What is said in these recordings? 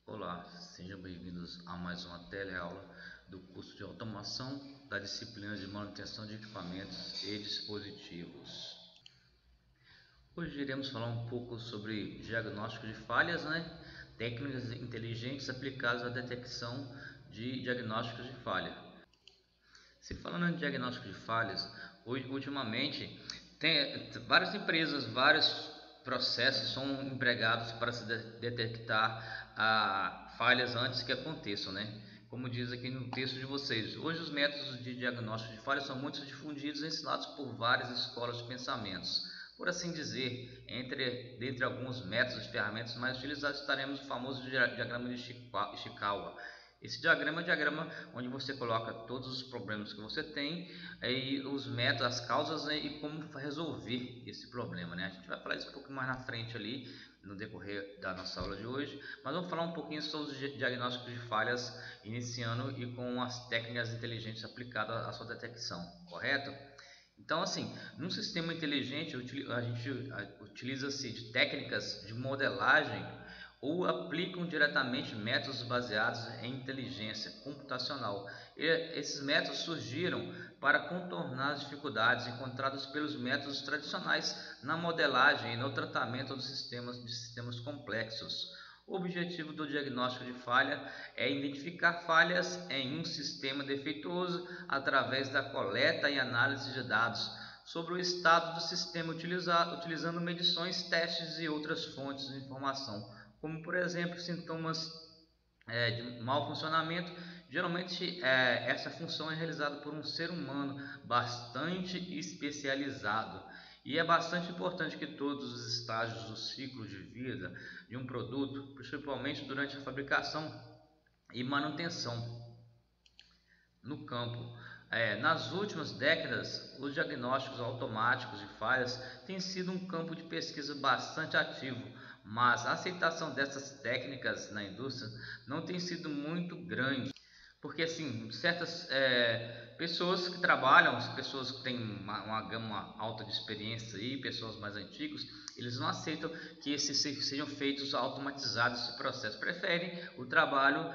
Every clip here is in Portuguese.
Olá, sejam bem-vindos a mais uma teleaula do curso de automação da disciplina de manutenção de equipamentos e dispositivos. Hoje iremos falar um pouco sobre diagnóstico de falhas, técnicas inteligentes aplicadas à detecção de diagnósticos de falha. Se falando em diagnóstico de falhas, ultimamente tem várias empresas, vários processos são empregados para se detectar falhas antes que aconteçam, Como diz aqui no texto de vocês, hoje os métodos de diagnóstico de falhas são muito difundidos e ensinados por várias escolas de pensamentos. Por assim dizer, dentre alguns métodos e ferramentas mais utilizados, estaremos o famoso diagrama de Ishikawa. Esse diagrama é um diagrama onde você coloca todos os problemas que você tem e os métodos, as causas, e como resolver esse problema, A gente vai falar isso um pouco mais na frente ali no decorrer da nossa aula de hoje, mas vamos falar um pouquinho sobre os diagnósticos de falhas, iniciando e com as técnicas inteligentes aplicadas à sua detecção, correto? Então, assim, num sistema inteligente a gente utiliza-se de técnicas de modelagem ou aplicam diretamente métodos baseados em inteligência computacional. Esses métodos surgiram para contornar as dificuldades encontradas pelos métodos tradicionais na modelagem e no tratamento de sistemas complexos. O objetivo do diagnóstico de falha é identificar falhas em um sistema defeituoso através da coleta e análise de dados sobre o estado do sistema utilizando medições, testes e outras fontes de informação, como por exemplo sintomas de mau funcionamento. Geralmente essa função é realizada por um ser humano bastante especializado. E é bastante importante que todos os estágios do ciclo de vida de um produto, principalmente durante a fabricação e manutenção no campo. Nas últimas décadas, os diagnósticos automáticos de falhas têm sido um campo de pesquisa bastante ativo, mas a aceitação dessas técnicas na indústria não tem sido muito grande. Porque assim, certas pessoas que trabalham, pessoas que têm uma gama alta de experiência e pessoas mais antigos, eles não aceitam que esses sejam feitos automatizados esse processo. Preferem o trabalho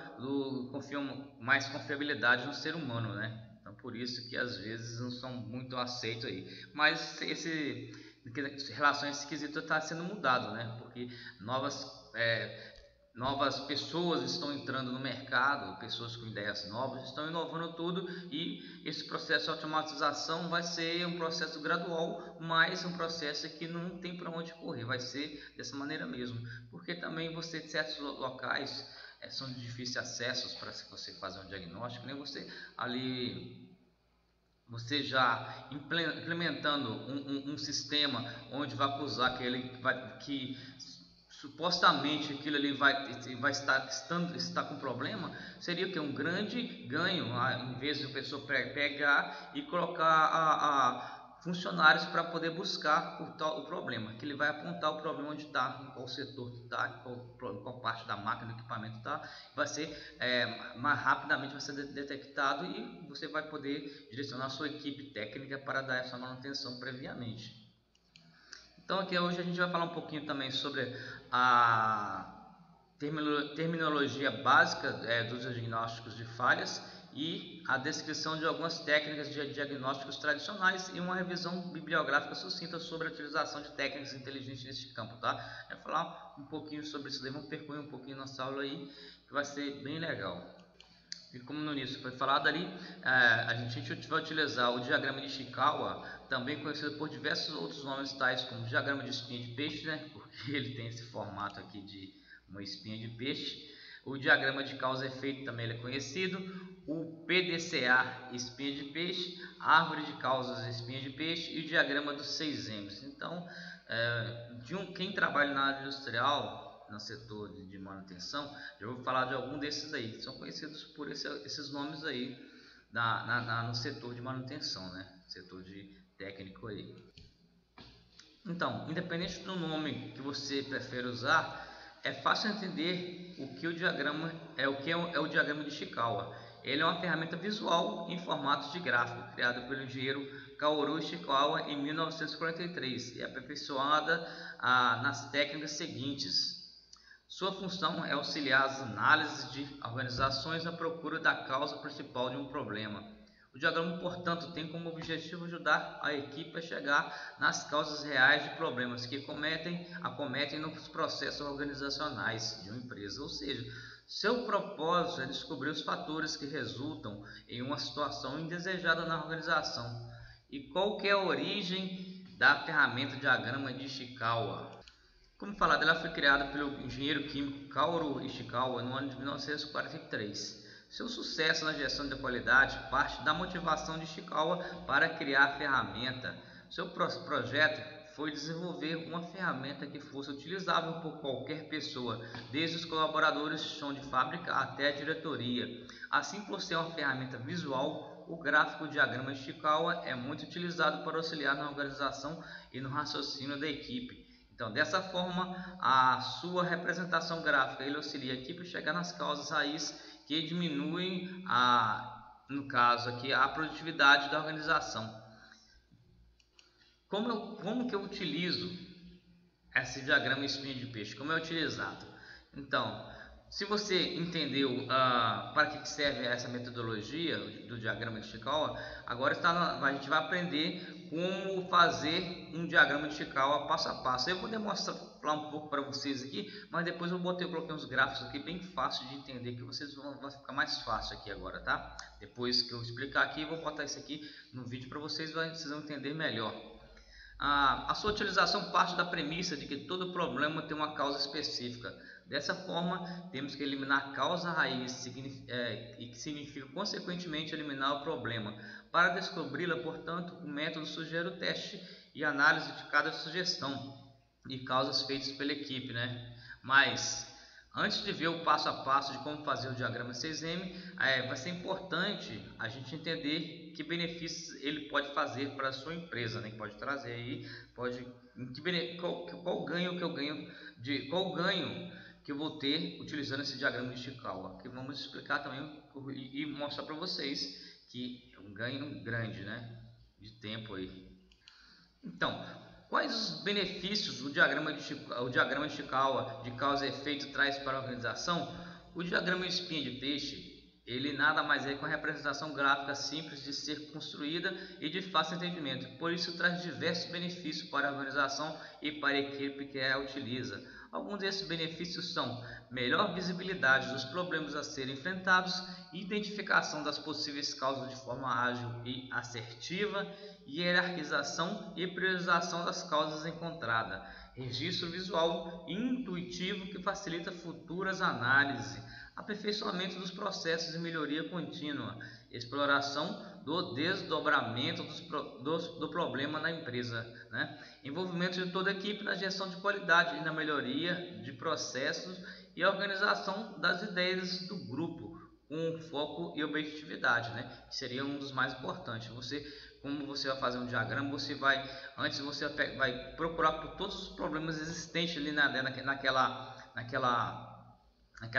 confiam mais confiabilidade no ser humano, Então por isso que às vezes não são muito aceitos aí. Mas em relação a esse quesito está sendo mudado, Porque novas pessoas estão entrando no mercado, pessoas com ideias novas, estão inovando tudo, e esse processo de automatização vai ser um processo gradual, mas um processo que não tem para onde correr, vai ser dessa maneira mesmo, porque também você, certos locais são de difícil acesso para você fazer um diagnóstico, nem você ali você já implementando um sistema onde vai acusar que supostamente aquilo ali vai estar com problema, seria que um grande ganho, em vez de a pessoa pegar e colocar funcionários para poder buscar o problema, que ele vai apontar o problema onde está, em qual setor está, em qual parte da máquina, do equipamento está, vai ser mais rapidamente vai ser detectado e você vai poder direcionar a sua equipe técnica para dar essa manutenção previamente. Então aqui hoje a gente vai falar um pouquinho também sobre a terminologia básica dos diagnósticos de falhas e a descrição de algumas técnicas de diagnósticos tradicionais e uma revisão bibliográfica sucinta sobre a utilização de técnicas inteligentes neste campo, tá? Vai falar um pouquinho sobre isso daí, vamos percorrer um pouquinho nossa aula aí, que vai ser bem legal. E como no início foi falado ali, a gente vai utilizar o diagrama de Ishikawa, também conhecido por diversos outros nomes, tais como diagrama de espinha de peixe, porque ele tem esse formato aqui de uma espinha de peixe. O diagrama de causa e efeito também ele é conhecido. O PDCA, espinha de peixe, árvore de causas, espinha de peixe, e o diagrama dos 6 M's. Então, quem trabalha na área industrial, no setor de manutenção, eu vou falar de algum desses aí, são conhecidos por esses nomes aí no setor de manutenção, setor de técnico aí. Então, independente do nome que você prefere usar, é fácil entender o que o diagrama é, o diagrama de Ishikawa. Ele é uma ferramenta visual em formato de gráfico, criado pelo engenheiro Kaoru Ishikawa em 1943 e aperfeiçoada nas técnicas seguintes. Sua função é auxiliar as análises de organizações na procura da causa principal de um problema. O diagrama, portanto, tem como objetivo ajudar a equipe a chegar nas causas reais de problemas que acometem nos processos organizacionais de uma empresa. Ou seja, seu propósito é descobrir os fatores que resultam em uma situação indesejada na organização. E qual que é a origem da ferramenta diagrama de Ishikawa? Como falado, ela foi criada pelo engenheiro químico Kaoru Ishikawa no ano de 1943. Seu sucesso na gestão da qualidade parte da motivação de Ishikawa para criar a ferramenta. Seu projeto foi desenvolver uma ferramenta que fosse utilizável por qualquer pessoa, desde os colaboradores de chão de fábrica até a diretoria. Assim, por ser uma ferramenta visual, o gráfico diagrama de Ishikawa é muito utilizado para auxiliar na organização e no raciocínio da equipe. Então, dessa forma, a sua representação gráfica ele auxilia a equipe a chegar nas causas raiz que diminuem, no caso aqui, a produtividade da organização. Como que eu utilizo esse diagrama espinha de peixe? Como é utilizado? Então, se você entendeu para que serve essa metodologia do diagrama de Ishikawa, agora a gente vai aprender como fazer um diagrama de Ishikawa passo a passo. Eu vou demonstrar um pouco para vocês aqui, mas depois eu coloquei uns gráficos aqui bem fácil de entender, que vocês vai ficar mais fácil aqui agora, tá? Depois que eu explicar aqui, eu vou botar isso aqui no vídeo para vocês vão entender melhor. A sua utilização parte da premissa de que todo problema tem uma causa específica. Dessa forma, temos que eliminar a causa raiz, e que significa, consequentemente, eliminar o problema. Para descobri-la, portanto, o método sugere o teste e análise de cada sugestão e causas feitas pela equipe, né? Mas, antes de ver o passo a passo de como fazer o diagrama 6M, vai ser importante a gente entender que benefícios ele pode fazer para a sua empresa, né? Pode trazer aí, qual ganho que eu vou ter utilizando esse diagrama de Ishikawa, que vamos explicar também e mostrar para vocês que é um ganho grande, né, de tempo aí. Então, quais os benefícios o diagrama de Ishikawa de causa e efeito traz para a organização? O diagrama de espinha de peixe, ele nada mais é que uma representação gráfica simples de ser construída e de fácil entendimento. Por isso, traz diversos benefícios para a organização e para a equipe que a utiliza. Alguns desses benefícios são melhor visibilidade dos problemas a serem enfrentados, identificação das possíveis causas de forma ágil e assertiva, hierarquização e priorização das causas encontradas, registro visual intuitivo que facilita futuras análises, aperfeiçoamento dos processos e melhoria contínua, exploração do desdobramento do problema na empresa, né? Envolvimento de toda a equipe na gestão de qualidade e na melhoria de processos e organização das ideias do grupo, com foco e objetividade, né? Que seria um dos mais importantes. Como você vai fazer um diagrama, você vai procurar por todos os problemas existentes ali naquela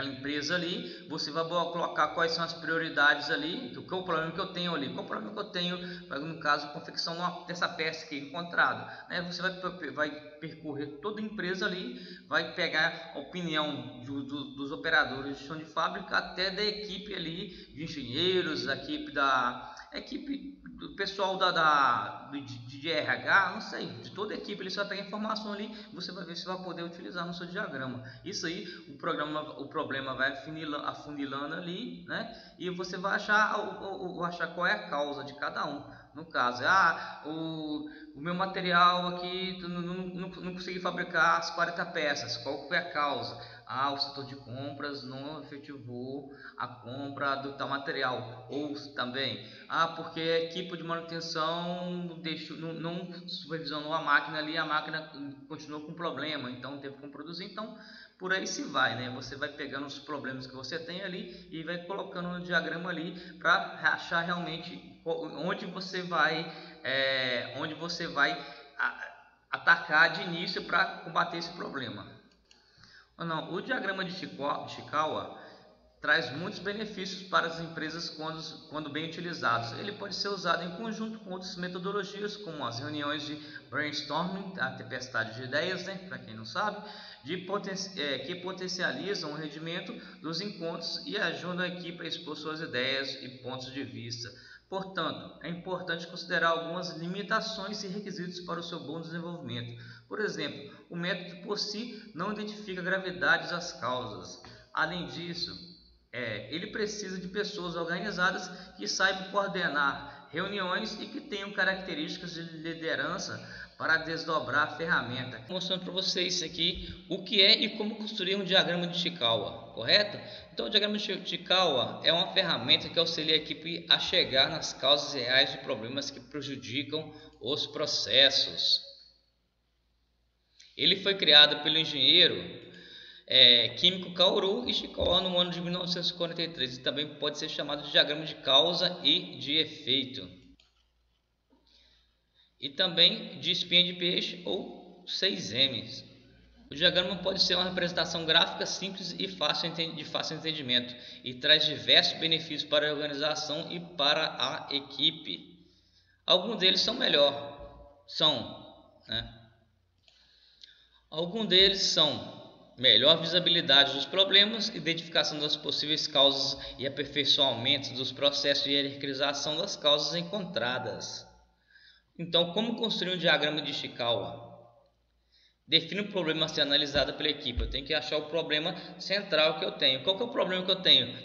empresa ali, você vai colocar quais são as prioridades ali, qual o problema que eu tenho ali, qual o problema que eu tenho, no caso, confecção dessa peça que é encontrada, né? Você vai percorrer toda a empresa ali, vai pegar a opinião dos operadores de chão de fábrica até da equipe ali, de engenheiros, da equipe do pessoal de RH, não sei, de toda a equipe, ele só pega informação ali, você vai ver se vai poder utilizar no seu diagrama. Isso aí, o problema vai afunilando ali, né? E você vai achar qual é a causa de cada um. No caso, o meu material aqui não consegui fabricar as 40 peças, qual foi a causa? O setor de compras não efetivou a compra do tal material. Ou também, porque a equipe de manutenção não supervisionou a máquina ali, a máquina continuou com problema, então teve que produzir. Então, por aí se vai, né? Você vai pegando os problemas que você tem ali e vai colocando no diagrama ali para achar realmente onde você vai atacar de início para combater esse problema. O diagrama de Ishikawa traz muitos benefícios para as empresas quando bem utilizados. Ele pode ser usado em conjunto com outras metodologias, como as reuniões de brainstorming, a tempestade de ideias, né, para quem não sabe, que potencializam o rendimento dos encontros e ajudam a equipe a expor suas ideias e pontos de vista. Portanto, é importante considerar algumas limitações e requisitos para o seu bom desenvolvimento. Por exemplo, o método por si não identifica a gravidade das causas. Além disso, ele precisa de pessoas organizadas que saibam coordenar reuniões e que tenham características de liderança para desdobrar a ferramenta. Mostrando para vocês aqui o que é e como construir um diagrama de Chikawa, correto? Então, o diagrama de Chikawa é uma ferramenta que auxilia a equipe a chegar nas causas reais de problemas que prejudicam os processos. Ele foi criado pelo engenheiro químico Kaoru Ishikawa no ano de 1943 e também pode ser chamado de diagrama de causa e de efeito, e também de espinha de peixe ou 6M. O diagrama pode ser uma representação gráfica simples e de fácil entendimento e traz diversos benefícios para a organização e para a equipe. Alguns deles são melhor visibilidade dos problemas, identificação das possíveis causas e aperfeiçoamento dos processos de hierarquização das causas encontradas. Então, como construir um diagrama de Chikawa? Define o problema a ser analisado pela equipe. Eu tenho que achar o problema central que eu tenho. Qual que é o problema que eu tenho?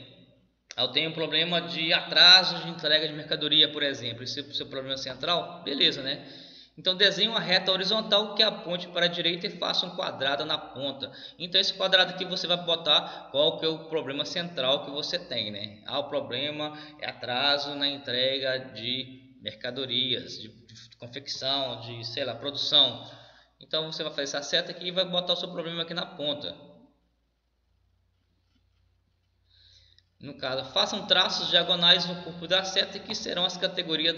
Eu tenho um problema de atraso de entrega de mercadoria, por exemplo. Esse é o seu problema central? Beleza, né? Então, desenhe uma reta horizontal que aponte para a direita e faça um quadrado na ponta. Então, esse quadrado aqui você vai botar qual que é o problema central que você tem, né? O problema é atraso na entrega de mercadorias, de confecção, de, produção. Então, você vai fazer essa seta aqui e vai botar o seu problema aqui na ponta. No caso, façam traços diagonais no corpo da seta que serão as categorias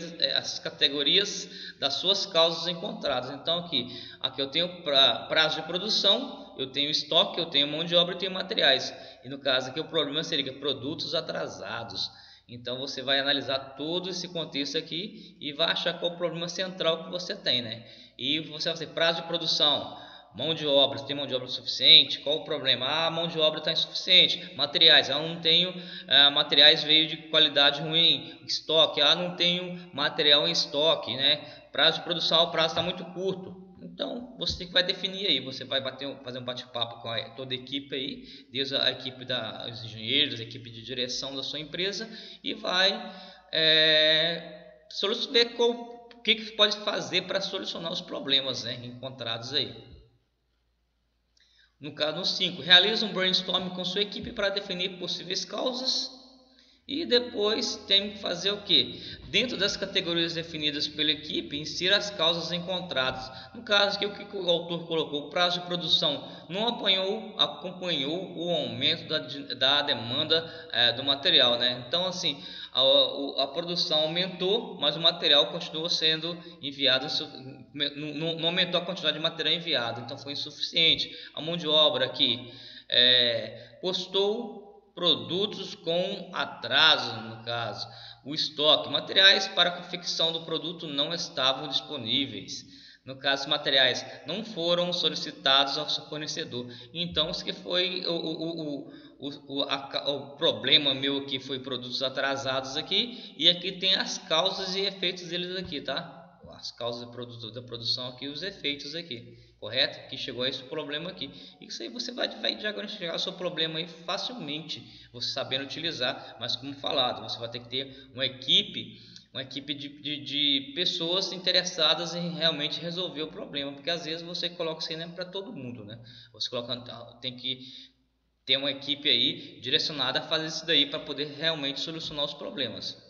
das suas causas encontradas. Então aqui eu tenho prazo de produção, eu tenho estoque, eu tenho mão de obra e tenho materiais. E no caso aqui o problema seria produtos atrasados. Então você vai analisar todo esse contexto aqui e vai achar qual é o problema central que você tem, né? E você vai fazer prazo de produção. Mão de obra, tem mão de obra suficiente? Qual o problema? A mão de obra está insuficiente. Materiais, não tenho materiais, veio de qualidade ruim. Estoque, não tenho material em estoque, né? Prazo de produção, o prazo está muito curto. Então você vai definir aí, você vai fazer um bate-papo com toda a equipe aí, desde a equipe dos engenheiros, a equipe de direção da sua empresa, e vai ver o que pode fazer para solucionar os problemas, né, encontrados aí. No caso 5, realiza um brainstorming com sua equipe para definir possíveis causas. E depois tem que fazer o que? Dentro das categorias definidas pela equipe, insira as causas encontradas. No caso aqui, o que o autor colocou? O prazo de produção não acompanhou o aumento da demanda do material, né? Então assim, a produção aumentou, mas o material continuou sendo enviado, não aumentou a quantidade de material enviado, então foi insuficiente. A mão de obra aqui postou produtos com atraso, no caso, o estoque, materiais para a confecção do produto não estavam disponíveis. No caso, os materiais não foram solicitados ao seu fornecedor. Então, isso que foi o problema meu aqui, foi produtos atrasados aqui, e aqui tem as causas e efeitos deles aqui, tá? As causas da produção aqui, os efeitos aqui, correto? Que chegou a esse problema aqui. Isso aí você vai diagnosticar o seu problema aí facilmente, você sabendo utilizar. Mas como falado, você vai ter que ter uma equipe de pessoas interessadas em realmente resolver o problema, porque às vezes você coloca isso aí para todo mundo, né? Você tem que ter uma equipe aí direcionada a fazer isso daí para poder realmente solucionar os problemas.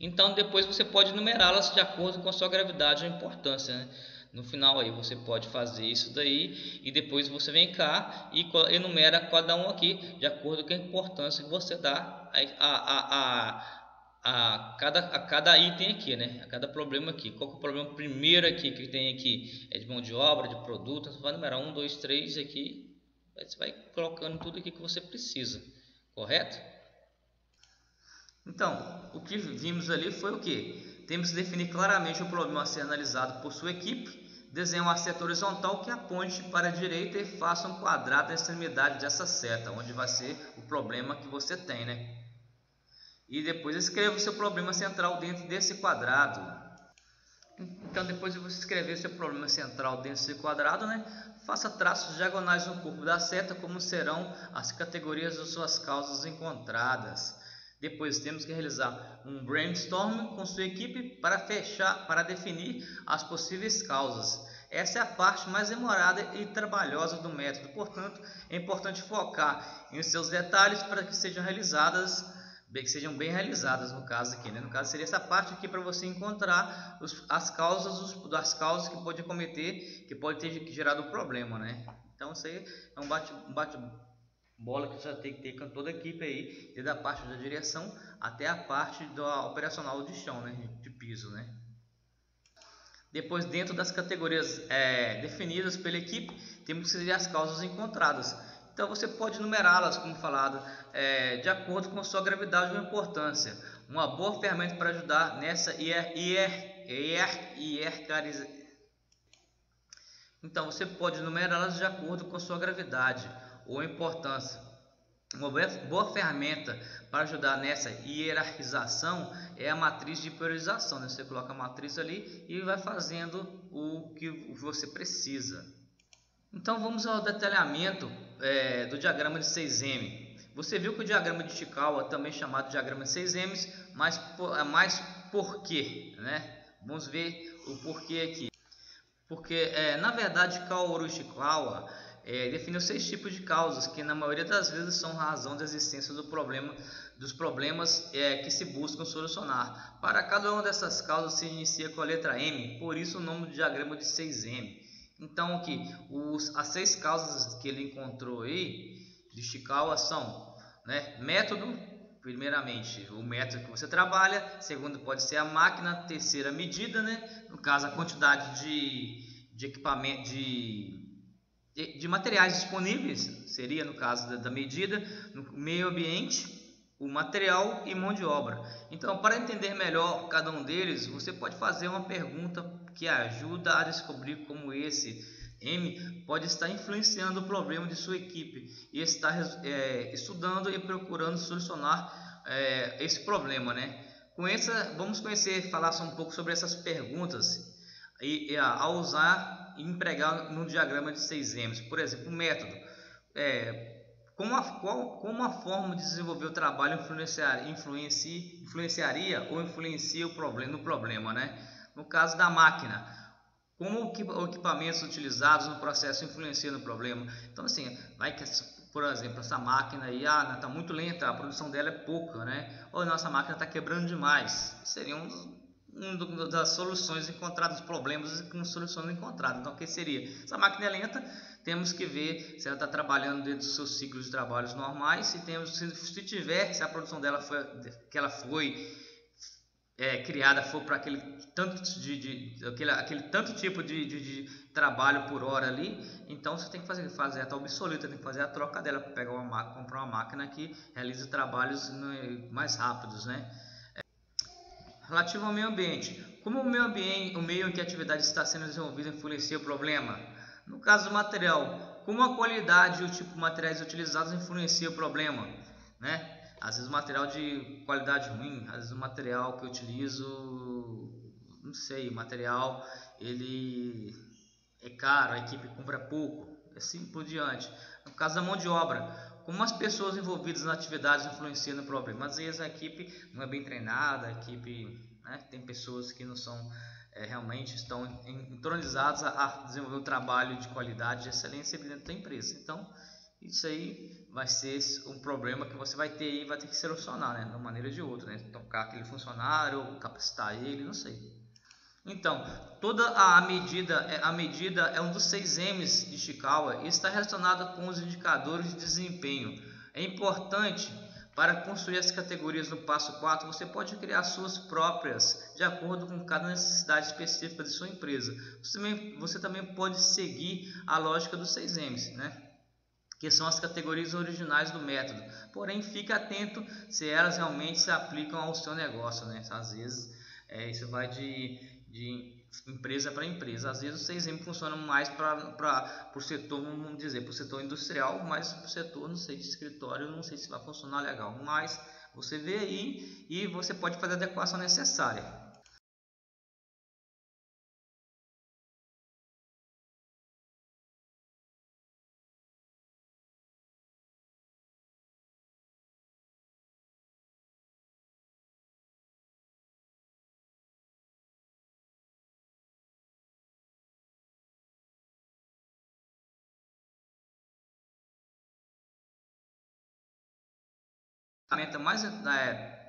Então depois você pode numerá-las de acordo com a sua gravidade ou importância, né? No final aí você pode fazer isso daí e depois você vem cá e enumera cada um aqui de acordo com a importância que você dá a cada item aqui, né? A cada problema aqui. Qual que é o problema primeiro aqui que tem aqui? É de mão de obra, de produto. Você vai numerar 1, 2, 3 aqui. Você vai colocando tudo aqui que você precisa. correto? Então, o que vimos ali foi o que? Temos que definir claramente o problema a ser analisado por sua equipe, desenhar uma seta horizontal que aponte para a direita e faça um quadrado na extremidade dessa seta, onde vai ser o problema que você tem, né? E depois escreva o seu problema central dentro desse quadrado. Então, depois de você escrever seu problema central dentro desse quadrado, né, faça traços diagonais no corpo da seta, como serão as categorias das suas causas encontradas. Depois temos que realizar um brainstorm com sua equipe para definir as possíveis causas. Essa é a parte mais demorada e trabalhosa do método, portanto, é importante focar em seus detalhes para que sejam bem realizadas no caso aqui, né? No caso seria essa parte aqui para você encontrar as causas das causas que pode cometer, que pode ter gerado o problema, né? Então isso aí é um bate-bola que você tem que ter com toda a equipe aí, desde a parte da direção até a parte do operacional de chão, né? De piso, né? Depois, dentro das categorias definidas pela equipe, temos que seguir as causas encontradas. Então você pode numerá-las, como falado, de acordo com sua gravidade ou importância. Uma boa ferramenta para ajudar nessa hierarquização. Então você pode numerá-las de acordo com sua gravidade ou importância. Uma boa ferramenta para ajudar nessa hierarquização é a matriz de priorização, né? Você coloca a matriz ali e vai fazendo o que você precisa. Então vamos ao detalhamento do diagrama de 6M. Você viu que o diagrama de Chikawa, também chamado de diagrama de 6Ms, mas por quê, né? Vamos ver o porquê aqui. Porque na verdade Kaoru Chikawa definiu 6 tipos de causas que na maioria das vezes são razão da existência dos problemas que se buscam solucionar. Para cada uma dessas causas se inicia com a letra M, por isso o nome do diagrama de 6M. Então aqui, as 6 causas que ele encontrou aí de Chikawa são, né, método, primeiramente o método que você trabalha, segundo pode ser a máquina, terceira medida, né, no caso a quantidade de equipamento, de materiais disponíveis, seria no caso da medida, no meio ambiente, o material e mão de obra. Então, para entender melhor cada um deles, você pode fazer uma pergunta que ajuda a descobrir como esse M pode estar influenciando o problema de sua equipe e está estudando e procurando solucionar esse problema, né? Vamos falar só um pouco sobre essas perguntas e ao usar e empregar no diagrama de 6Ms. Por exemplo, o método. Como a forma de desenvolver o trabalho influenciaria ou influencia no problema, né? No caso da máquina, como os equipamentos utilizados no processo influenciam no problema. Então, assim, vai que, por exemplo, essa máquina aí está muito lenta, a produção dela é pouca, né? Ou nossa máquina está quebrando demais. Seria uma das soluções encontradas, dos problemas com soluções encontradas. Então, o que seria? Essa máquina é lenta, temos que ver se ela está trabalhando dentro dos seus ciclos de trabalhos normais, se a produção dela foi criada for para aquele tanto tipo de trabalho por hora ali, então você tem que fazer ela está obsoleta, tem que fazer a troca dela para pegar comprar uma máquina que realize trabalhos mais rápidos, né? Relativo ao meio ambiente, como o meio em que a atividade está sendo desenvolvida influencia o problema? No caso do material, como a qualidade e o tipo de materiais utilizados influencia o problema, né? Às vezes o material de qualidade ruim, às vezes o material que eu utilizo, não sei, o material ele é caro, a equipe compra pouco, assim por diante. No caso da mão de obra, como as pessoas envolvidas nas atividades influenciam no problema? Às vezes a equipe não é bem treinada, a equipe, né, tem pessoas que não são realmente estão entronizadas a desenvolver um trabalho de qualidade, de excelência dentro da empresa. Então, isso aí vai ser um problema que você vai ter e vai ter que solucionar, né, de uma maneira ou de outra, né? Tocar aquele funcionário, capacitar ele, não sei. Então, toda a medida é um dos 6Ms de Chikawa e está relacionada com os indicadores de desempenho. É importante para construir as categorias no passo 4, você pode criar suas próprias, de acordo com cada necessidade específica de sua empresa. Você também pode seguir a lógica dos 6Ms, né? que são as categorias originais do método. Porém, fique atento se elas realmente se aplicam ao seu negócio, né? Às vezes isso vai de empresa para empresa. Às vezes o 6M funciona mais para o setor, vamos dizer, para o setor industrial, mas para o setor, não sei, de escritório, não sei se vai funcionar legal. Mas você vê aí e você pode fazer a adequação necessária.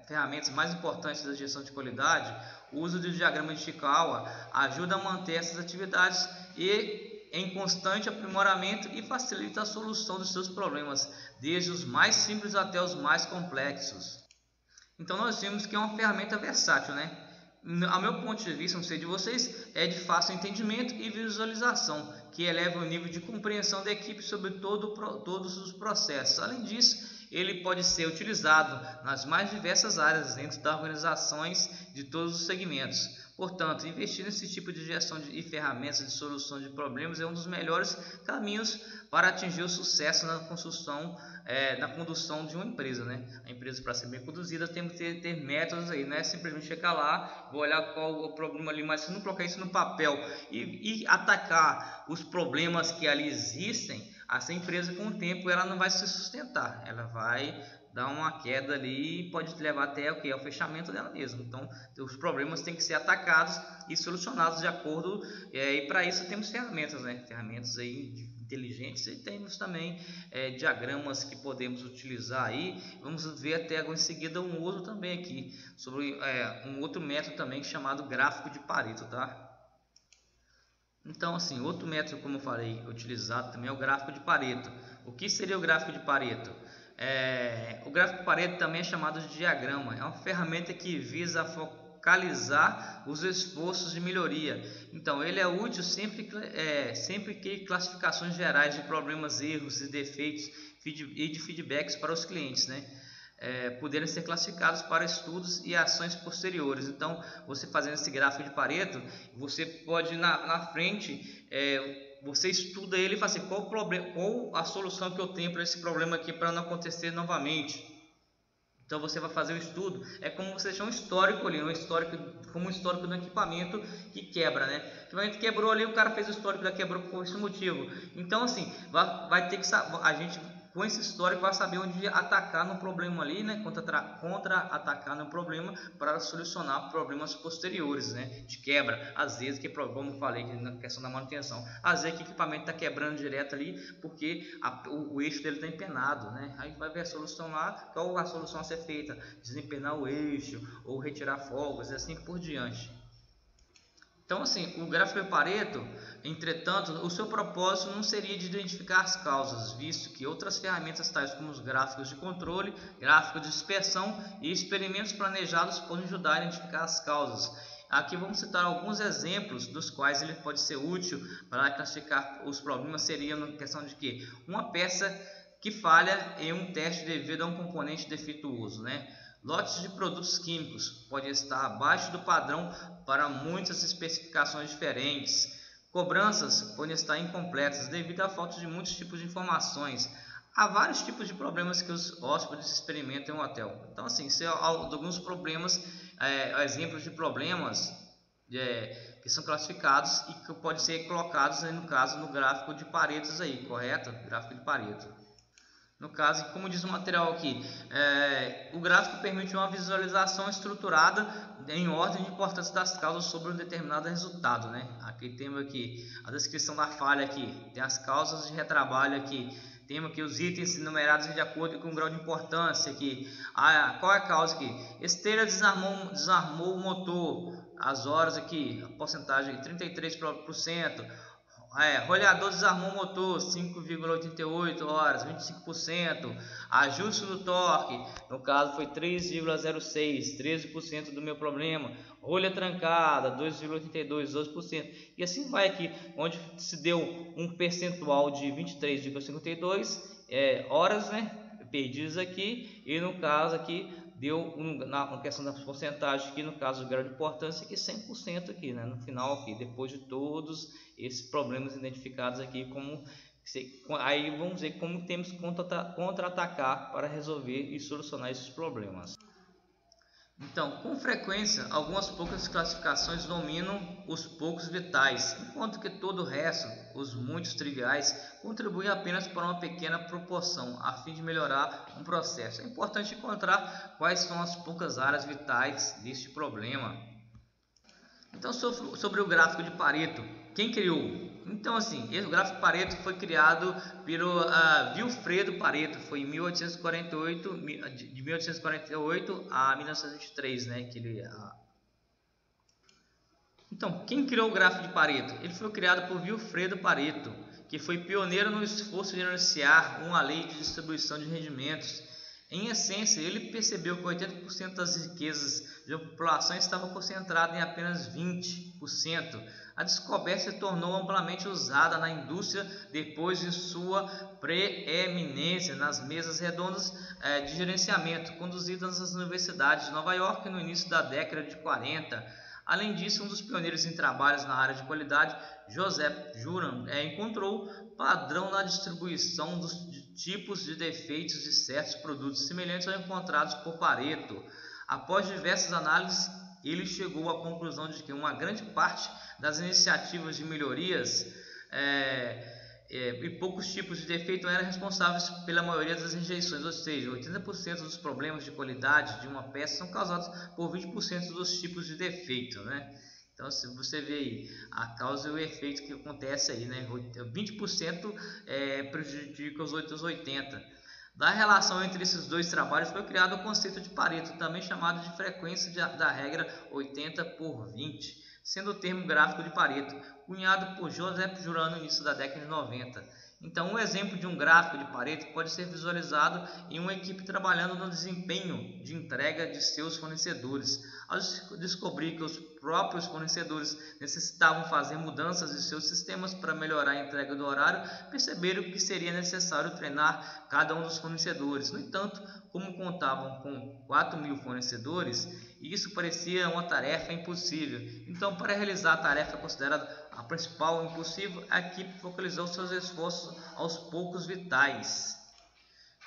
Ferramentas mais importantes da gestão de qualidade, o uso do diagrama de Chikawa ajuda a manter essas atividades em constante aprimoramento e facilita a solução dos seus problemas, desde os mais simples até os mais complexos. Então nós vimos que é uma ferramenta versátil, né? Ao meu ponto de vista, não sei de vocês, é de fácil entendimento e visualização, que eleva o nível de compreensão da equipe sobre todos os processos. Além disso, ele pode ser utilizado nas mais diversas áreas dentro das organizações de todos os segmentos. Portanto, investir nesse tipo de gestão e ferramentas de solução de problemas é um dos melhores caminhos para atingir o sucesso na construção, na condução de uma empresa, né? A empresa, para ser bem conduzida, tem que ter métodos aí, não é simplesmente chegar lá, vou olhar qual o problema ali, mas se não colocar isso no papel e atacar os problemas que ali existem, essa empresa com o tempo ela não vai se sustentar, ela vai dar uma queda ali e pode levar até ao fechamento dela mesma. Então os problemas têm que ser atacados e solucionados de acordo, e para isso temos ferramentas, né? Ferramentas aí inteligentes, e temos também diagramas que podemos utilizar aí. Vamos ver até agora em seguida um outro também aqui, sobre um outro método também chamado gráfico de Pareto, tá? Então, assim, outro método, como eu falei, utilizado também é o gráfico de Pareto. O que seria o gráfico de Pareto? O gráfico de Pareto também é chamado de diagrama. É uma ferramenta que visa focalizar os esforços de melhoria. Então, ele é útil sempre que classificações gerais de problemas, erros e defeitos e de feedbacks para os clientes, né? Poderem ser classificados para estudos e ações posteriores. Então, você fazendo esse gráfico de Pareto, você pode na frente, você estuda ele e fala assim, qual o problema, qual a solução que eu tenho para esse problema aqui para não acontecer novamente. Então você vai fazer o estudo, é como você deixar um histórico ali, como um histórico do equipamento que quebra, né? O equipamento quebrou ali, o cara fez o histórico, quebrou por esse motivo. Então assim, vai ter que a gente com esse histórico vai saber onde atacar no problema ali, né? Contra-atacar no problema para solucionar problemas posteriores, né? De quebra, às vezes, como eu falei na questão da manutenção, às vezes que o equipamento está quebrando direto ali porque o eixo dele está empenado, né? Aí vai ver a solução lá, qual a solução a ser feita, desempenar o eixo ou retirar folgas e assim por diante. Então, assim, o gráfico de Pareto, entretanto, o seu propósito não seria de identificar as causas, visto que outras ferramentas tais como os gráficos de controle, gráficos de dispersão e experimentos planejados podem ajudar a identificar as causas. Aqui vamos citar alguns exemplos dos quais ele pode ser útil para classificar os problemas. Seria na questão de que uma peça que falha em um teste devido a um componente defeituoso, né? Lotes de produtos químicos podem estar abaixo do padrão para muitas especificações diferentes. Cobranças podem estar incompletas devido à falta de muitos tipos de informações. Há vários tipos de problemas que os hóspedes experimentam em um hotel. Então, assim, alguns problemas, exemplos de problemas que são classificados e que podem ser colocados, no caso, no gráfico de Pareto aí, correto? Gráfico de Pareto. No caso, como diz o material aqui, o gráfico permite uma visualização estruturada em ordem de importância das causas sobre um determinado resultado, né? Aqui temos aqui a descrição da falha aqui, tem as causas de retrabalho aqui, temos aqui os itens numerados de acordo com o grau de importância aqui. Qual é a causa aqui? Esteira desarmou o motor, as horas aqui, a porcentagem 33%. Rolhador desarmou o motor, 5,88 horas, 25%. Ajuste do torque, no caso foi 3,06, 13% do meu problema. Rolha trancada, 2,82, 12%. E assim vai aqui, onde se deu um percentual de 23,52, horas, né, perdidas aqui, e no caso aqui deu na questão da porcentagem aqui, no caso do grau de importância aqui 100% aqui, né, no final aqui, depois de todos esses problemas identificados aqui, aí vamos ver como temos que contra-atacar para resolver e solucionar esses problemas. Então, com frequência, algumas poucas classificações dominam os poucos vitais, enquanto que todo o resto, os muitos triviais, contribuem apenas para uma pequena proporção, a fim de melhorar um processo. É importante encontrar quais são as poucas áreas vitais deste problema. Então, sobre o gráfico de Pareto, quem criou? Então, assim, esse gráfico de Pareto foi criado pelo Vilfredo Pareto, foi em 1848, de 1848 a 1923, né? Então, quem criou o gráfico de Pareto? Ele foi criado por Vilfredo Pareto, que foi pioneiro no esforço de iniciar uma lei de distribuição de rendimentos. Em essência, ele percebeu que 80% das riquezas de uma população estava concentrada em apenas 20%. A descoberta se tornou amplamente usada na indústria depois de sua preeminência nas mesas redondas de gerenciamento, conduzidas nas universidades de Nova York no início da década de 40. Além disso, um dos pioneiros em trabalhos na área de qualidade, Joseph Juran, encontrou padrão na distribuição dos tipos de defeitos de certos produtos semelhantes aos encontrados por Pareto. Após diversas análises, ele chegou à conclusão de que uma grande parte das iniciativas de melhorias e poucos tipos de defeito eram responsáveis pela maioria das rejeições, ou seja, 80% dos problemas de qualidade de uma peça são causados por 20% dos tipos de defeito, né? Então, se você vê aí a causa e o efeito que acontece aí, né? 20% prejudica os outros 80%. Da relação entre esses dois trabalhos foi criado o conceito de Pareto, também chamado de frequência da regra 80/20, sendo o termo gráfico de Pareto, cunhado por Joseph Juran no início da década de 90. Então, um exemplo de um gráfico de Pareto pode ser visualizado em uma equipe trabalhando no desempenho de entrega de seus fornecedores. Ao descobrir que os próprios fornecedores necessitavam fazer mudanças em seus sistemas para melhorar a entrega do horário, perceberam que seria necessário treinar cada um dos fornecedores. No entanto, como contavam com 4.000 fornecedores, isso parecia uma tarefa impossível. Então, para realizar a tarefa considerada a principal impossível, a equipe focalizou seus esforços aos poucos vitais.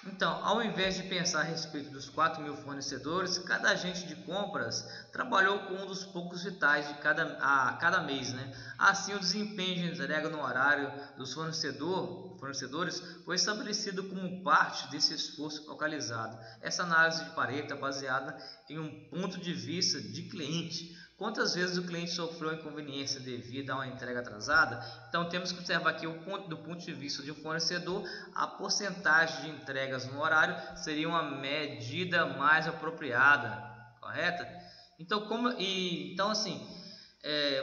Então, ao invés de pensar a respeito dos 4.000 fornecedores, cada agente de compras trabalhou com um dos poucos vitais a cada mês, né? Assim, o desempenho de entrega no horário dos fornecedores foi estabelecido como parte desse esforço focalizado. Essa análise de Pareto é baseada em um ponto de vista de cliente. Quantas vezes o cliente sofreu inconveniência devido a uma entrega atrasada? Então temos que observar aqui do ponto de vista de um fornecedor, a porcentagem de entregas no horário seria uma medida mais apropriada, correta? Então assim,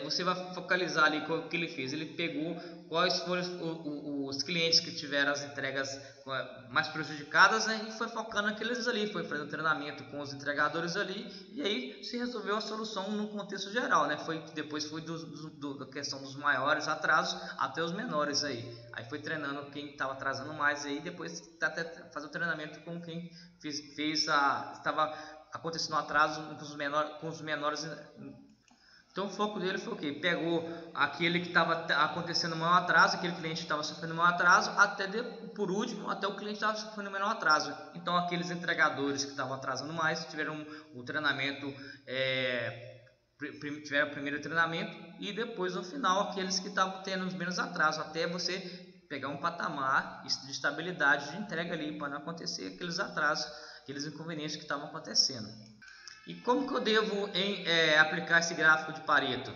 você vai focalizar ali o que ele fez. Ele pegou quais foram os clientes que tiveram as entregas mais prejudicadas, né, e foi focando naqueles ali, foi fazendo treinamento com os entregadores ali, e aí se resolveu a solução no contexto geral, né? Depois foi da questão dos maiores atrasos até os menores aí. Aí foi treinando quem estava atrasando mais aí, depois até fazer o treinamento com quem estava acontecendo um atraso com os menores. Então o foco dele foi o quê? Pegou aquele que estava acontecendo maior atraso, aquele cliente que estava sofrendo maior atraso, por último, até o cliente estava sofrendo menor atraso. Então aqueles entregadores que estavam atrasando mais tiveram o treinamento, tiveram o primeiro treinamento, e depois no final aqueles que estavam tendo menos atraso, até você pegar um patamar de estabilidade de entrega ali, para não acontecer aqueles atrasos, aqueles inconvenientes que estavam acontecendo. E como que eu devo aplicar esse gráfico de Pareto?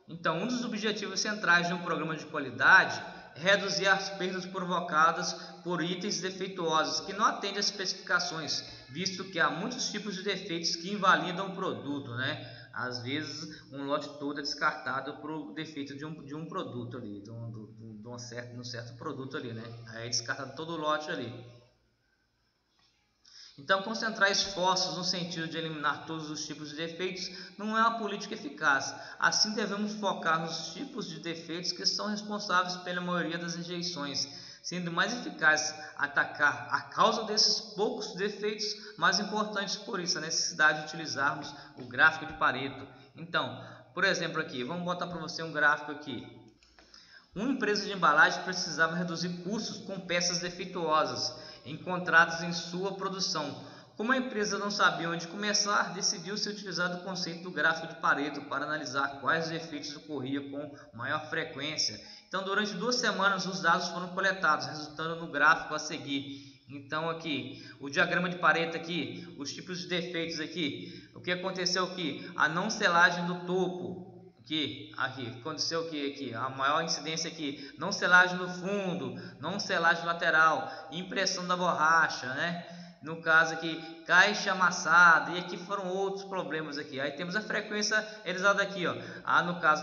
Então, um dos objetivos centrais de um programa de qualidade é reduzir as perdas provocadas por itens defeituosos que não atendem às especificações, visto que há muitos tipos de defeitos que invalidam o produto, né? Às vezes, um lote todo é descartado por defeito de um produto ali, de um certo produto ali, né? Aí é descartado todo o lote ali. Então, concentrar esforços no sentido de eliminar todos os tipos de defeitos não é uma política eficaz. Assim, devemos focar nos tipos de defeitos que são responsáveis pela maioria das rejeições. sendo mais eficaz atacar a causa desses poucos defeitos mais importantes. Por isso, a necessidade de utilizarmos o gráfico de Pareto. Então, por exemplo aqui, vamos botar para você um gráfico aqui. Uma empresa de embalagem precisava reduzir custos com peças defeituosas encontradas em sua produção. Como a empresa não sabia onde começar, decidiu-se utilizar o conceito do gráfico de Pareto para analisar quais defeitos ocorriam com maior frequência. Então, durante 2 semanas, os dados foram coletados, resultando no gráfico a seguir. Então, aqui, o diagrama de Pareto aqui, os tipos de defeitos aqui. O que aconteceu aqui? A não selagem do topo. Aqui aconteceu o que aqui? A maior incidência aqui, não selagem do fundo, não selagem lateral, impressão da borracha, né? No caso aqui, caixa amassada, e aqui foram outros problemas aqui. Aí temos a frequência realizada aqui, ó. No caso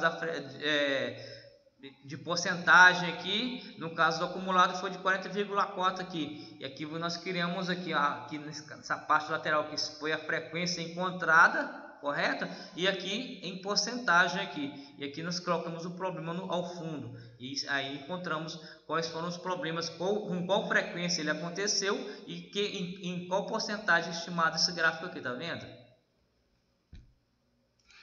de porcentagem aqui, no caso do acumulado foi de 40,4 aqui. E aqui nós criamos aqui nessa parte lateral que foi a frequência encontrada, correto? E aqui em porcentagem aqui. E aqui nós colocamos o problema ao fundo. E aí encontramos quais foram os problemas, com qual frequência ele aconteceu e em qual porcentagem estimada esse gráfico aqui, tá vendo?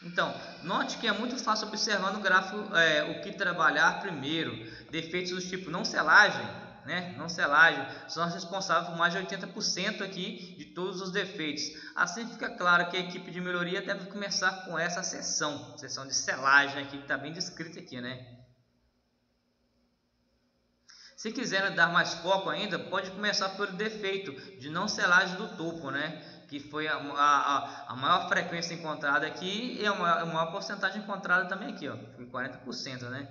Então, note que é muito fácil observar no gráfico o que trabalhar primeiro. Defeitos do tipo não selagem, né? Não selagem são responsáveis por mais de 80% aqui de todos os defeitos. Assim fica claro que a equipe de melhoria deve começar com essa seção de selagem aqui que está bem descrita aqui, né? Se quiserem dar mais foco ainda, pode começar pelo defeito de não selagem do topo, né? Que foi a maior frequência encontrada aqui e a maior porcentagem encontrada também aqui, ó, foi 40%, né?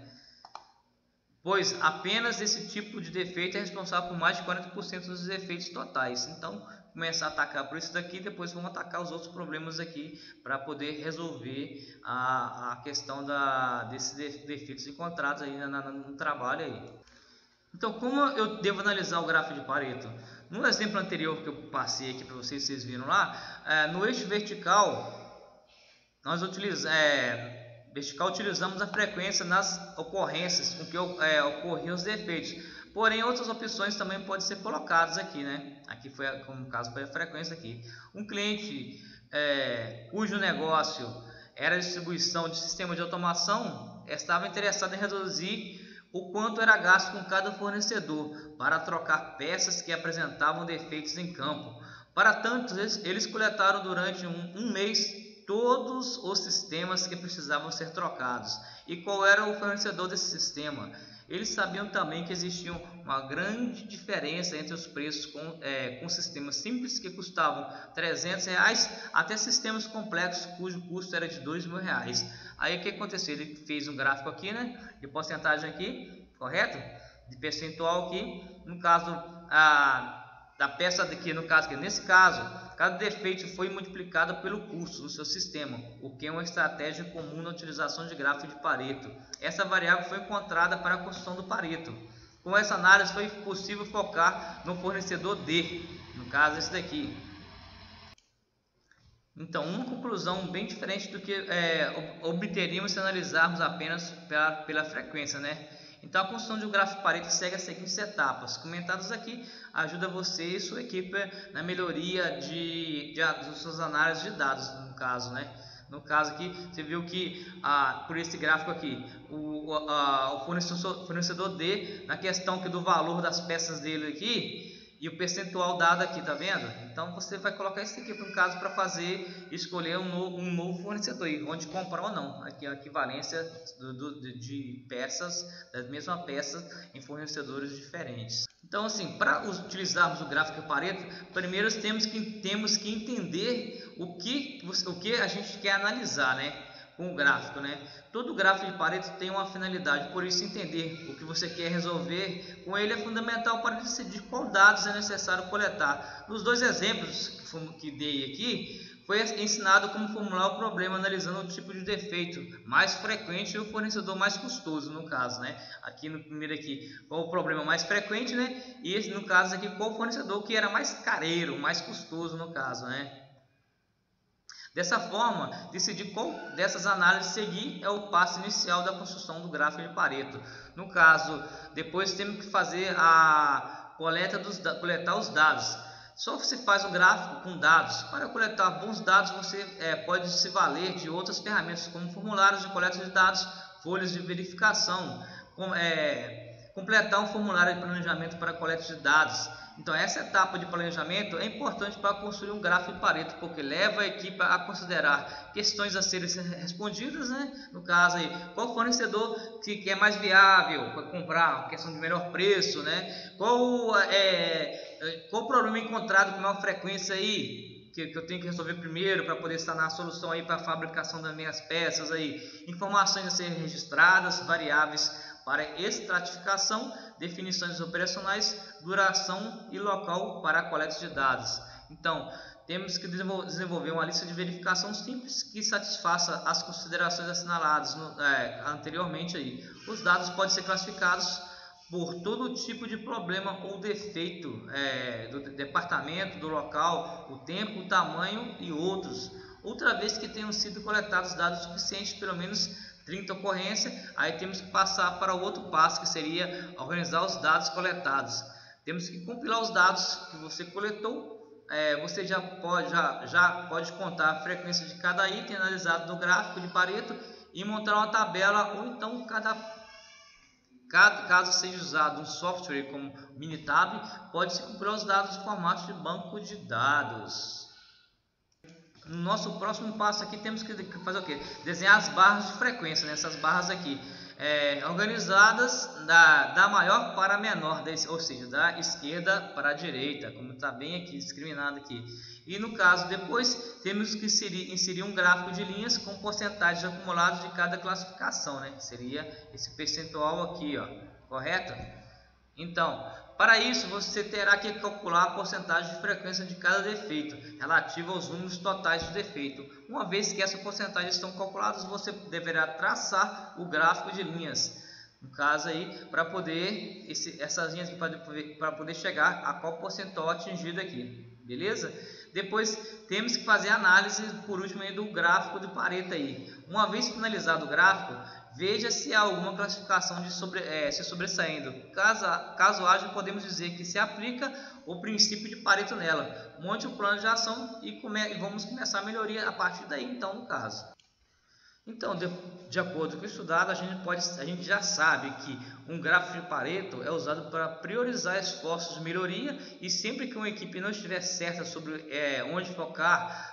Pois apenas esse tipo de defeito é responsável por mais de 40% dos defeitos totais. Então, começar a atacar por isso daqui, depois vamos atacar os outros problemas aqui para poder resolver a questão desses defeitos encontrados aí no trabalho aí. Então, como eu devo analisar o gráfico de Pareto? No exemplo anterior que eu passei aqui para vocês viram lá, no eixo vertical, nós utilizamos a frequência nas ocorrências com que ocorriam os defeitos. Porém, outras opções também podem ser colocadas aqui, né? Aqui como no caso foi a frequência aqui. Um cliente cujo negócio era distribuição de sistema de automação estava interessado em reduzir o quanto era gasto com cada fornecedor para trocar peças que apresentavam defeitos em campo. Para tanto, eles coletaram durante um mês todos os sistemas que precisavam ser trocados e qual era o fornecedor desse sistema. Eles sabiam também que existia uma grande diferença entre os preços com sistemas simples que custavam R$300 até sistemas complexos cujo custo era de R$2.000. Aí o que aconteceu? Ele fez um gráfico aqui, né, de porcentagem aqui, correto? De percentual aqui, no caso da peça daqui, nesse caso, cada defeito foi multiplicado pelo custo no seu sistema, o que é uma estratégia comum na utilização de gráfico de Pareto. Essa variável foi encontrada para a construção do Pareto. Com essa análise foi possível focar no fornecedor D, no caso esse daqui. Então, uma conclusão bem diferente do que obteríamos se analisarmos apenas pela frequência, né? Então, a construção de um gráfico de Pareto segue as seguintes etapas. Comentadas aqui, ajuda você e sua equipe na melhoria das suas análises de dados, no caso, né? No caso aqui, você viu que por esse gráfico aqui, o fornecedor D, na questão aqui do valor das peças dele aqui, e o percentual dado aqui, tá vendo? Então você vai colocar isso aqui no caso para escolher um novo fornecedor, onde comprar ou não. Aqui a equivalência de peças, das mesmas peças em fornecedores diferentes. Então, assim, para utilizarmos o gráfico de Pareto, primeiro temos que entender o que a gente quer analisar, né? Com o gráfico, né? Todo gráfico de Pareto tem uma finalidade, por isso entender o que você quer resolver com ele é fundamental para decidir qual dados é necessário coletar. Nos 2 exemplos que dei aqui, foi ensinado como formular o problema analisando o tipo de defeito mais frequente e o fornecedor mais custoso, no caso, né? Aqui no primeiro aqui, qual o problema mais frequente, né? E esse, no caso aqui, qual o fornecedor que era mais careiro, mais custoso, no caso, né? Dessa forma, decidir qual dessas análises seguir é o passo inicial da construção do gráfico de Pareto. No caso, depois temos que fazer a coletar os dados. Só você faz um gráfico com dados. Para coletar bons dados, você pode se valer de outras ferramentas, como formulários de coleta de dados, folhas de verificação, completar um formulário de planejamento para coleta de dados. Então, essa etapa de planejamento é importante para construir um gráfico de Pareto, porque leva a equipe a considerar questões a serem respondidas, né? No caso aí, qual fornecedor que é mais viável para comprar, questão de melhor preço, né? Qual o problema encontrado com maior frequência aí, que eu tenho que resolver primeiro para poder sanar a solução aí para a fabricação das minhas peças aí, informações a serem registradas, variáveis para estratificação, definições operacionais, duração e local para a coleta de dados. Então, temos que desenvolver uma lista de verificação simples que satisfaça as considerações assinaladas anteriormente aí. Os dados podem ser classificados por todo tipo de problema ou defeito do departamento, do local, o tempo, o tamanho e outros. Outra vez que tenham sido coletados dados suficientes, pelo menos 30 ocorrências, aí temos que passar para o outro passo, que seria organizar os dados coletados. Temos que compilar os dados que você coletou. Você já pode contar a frequência de cada item analisado no gráfico de Pareto e montar uma tabela, ou então caso seja usado um software como Minitab, pode-se compilar os dados em formato de banco de dados. No nosso próximo passo aqui temos que fazer o que? Desenhar as barras de frequência, né? Essas barras aqui, organizadas da maior para a menor, ou seja, da esquerda para a direita, como está bem aqui discriminado aqui. E no caso, depois temos que inserir um gráfico de linhas com porcentagens acumuladas de cada classificação, né? Seria esse percentual aqui, ó, correto? Então, para isso você terá que calcular a porcentagem de frequência de cada defeito relativa aos números totais de defeito. Uma vez que essas porcentagens estão calculadas, você deverá traçar o gráfico de linhas, no caso aí, para poder essas linhas para poder chegar a qual percentual atingido aqui, beleza? Depois temos que fazer a análise por último aí do gráfico de Pareto aí. Uma vez finalizado o gráfico, veja se há alguma classificação se sobressaindo. Caso haja, podemos dizer que se aplica o princípio de Pareto nela. Monte o plano de ação e vamos começar a melhoria a partir daí, então, no caso. Então, de acordo com o estudado, a gente já sabe que um gráfico de Pareto é usado para priorizar esforços de melhoria, e sempre que uma equipe não estiver certa sobre onde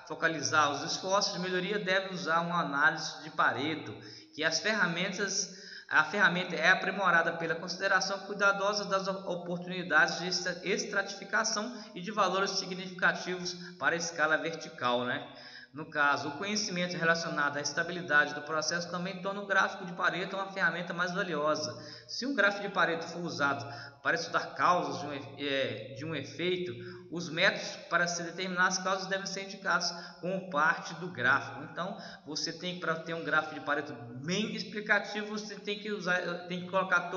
focalizar os esforços de melhoria, deve usar uma análise de Pareto, que a ferramenta é aprimorada pela consideração cuidadosa das oportunidades de estratificação e de valores significativos para a escala vertical, né? No caso, o conhecimento relacionado à estabilidade do processo também torna o gráfico de Pareto uma ferramenta mais valiosa. Se um gráfico de Pareto for usado para estudar causas de um efeito, os métodos para se determinar as causas devem ser indicados como parte do gráfico. Então, você tem, para ter um gráfico de Pareto bem explicativo, você tem que colocar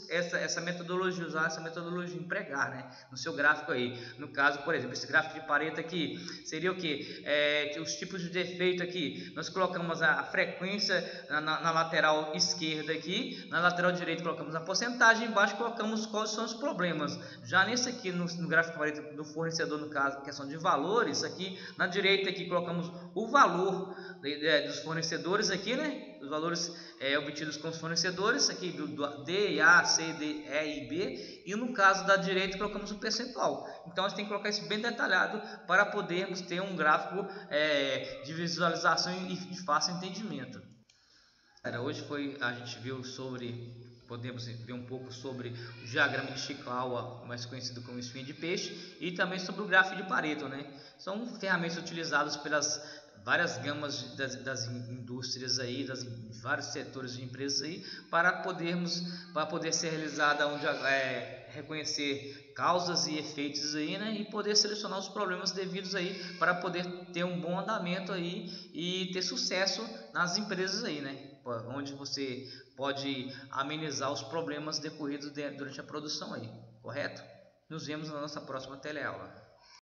essa metodologia, usar essa metodologia, empregar, né, no seu gráfico aí. No caso, por exemplo, esse gráfico de Pareto aqui seria o que? Os tipos de defeito aqui, nós colocamos a frequência na lateral esquerda aqui, na lateral direita colocamos a porcentagem, embaixo colocamos quais são os problemas. Já nesse aqui, no gráfico Pareto do fornecedor, no caso, questão de valores, aqui na direita aqui colocamos o valor dos fornecedores aqui, né? Os valores obtidos com os fornecedores aqui do D, A, C, D, E e B, e no caso da direita colocamos o percentual. Então a gente tem que colocar isso bem detalhado para podermos ter um gráfico de visualização e de fácil entendimento. Hoje a gente viu podemos ver um pouco sobre o diagrama de Ishikawa, mais conhecido como espinha de peixe, e também sobre o gráfico de Pareto, né? São ferramentas utilizadas pelas várias gamas das indústrias aí, vários setores de empresas aí, para poder ser realizada reconhecer causas e efeitos aí, né, e poder selecionar os problemas devidos aí para poder ter um bom andamento aí e ter sucesso nas empresas aí, né, onde você pode amenizar os problemas decorridos durante a produção aí, correto? Nos vemos na nossa próxima teleaula.